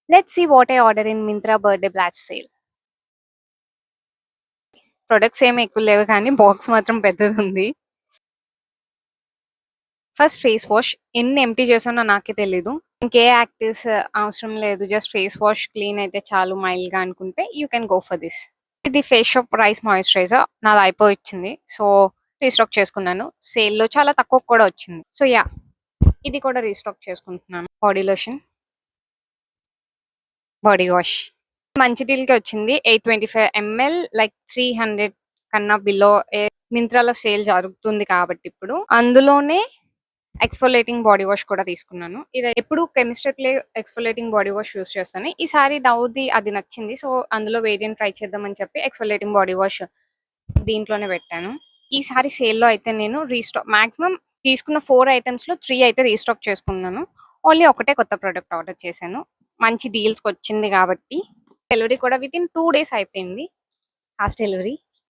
Let's see what I ordered in Myntra birthday blast sale. Products ఏమి ఎక్కువ లేవు కానీ బాక్స్ మాత్రం పెద్దది ఉంది. ఫస్ట్ ఫేస్ వాష్ ఎన్ని ఎంప్టీ చేసానో నాకే తెలీదు. ఇంకే యాక్టివ్స్ అవసరం లేదు, జస్ట్ ఫేస్ వాష్ క్లీన్ అయితే చాలు మైల్డ్ గా అనుకుంటే you can go for this. ఇది ఫేస్ షాప్ రైస్ మాయిశ్చరైజర్ నాది అయిపోయింది, సో రీస్టాక్ చేసుకున్నాను. సేల్ లో చాలా తక్కువ కూడా వచ్చింది, సో యా ఇది కూడా రీస్టాక్ చేసుకుంటున్నాను. బాడీ లోషన్, బాడీ వాష్ మంచి డీల్ కి వచ్చింది. 825 ml లైక్ 300 కన్నా బిలో. మింత్రాలో సేల్ జరుగుతుంది కాబట్టి ఇప్పుడు అందులోనే ఎక్స్ఫోలేటింగ్ బాడీ వాష్ కూడా తీసుకున్నాను. ఇది ఎప్పుడు కెమిస్టర్ ప్లే ఎక్స్ఫోలేటింగ్ బాడీ వాష్ యూస్ చేస్తాను. ఈసారి డౌది అది నచ్చింది, సో అందులో వేరియంట్ ట్రై చేద్దామని చెప్పి ఎక్స్ఫోలేటింగ్ బాడీ వాష్ దీంట్లోనే పెట్టాను. ఈసారి సేల్లో అయితే నేను రీస్టాక్ మాక్సిమం తీసుకున్న 4 ఐటమ్స్ లో 3 అయితే రీస్టాక్ చేసుకున్నాను. ఓన్లీ ఒకటే కొత్త ప్రోడక్ట్ ఆర్డర్ చేశాను. మంచి డీల్స్కి వచ్చింది కాబట్టి డెలివరీ కూడా విత్ ఇన్ 2 days అయిపోయింది, ఫాస్ట్ డెలివరీ.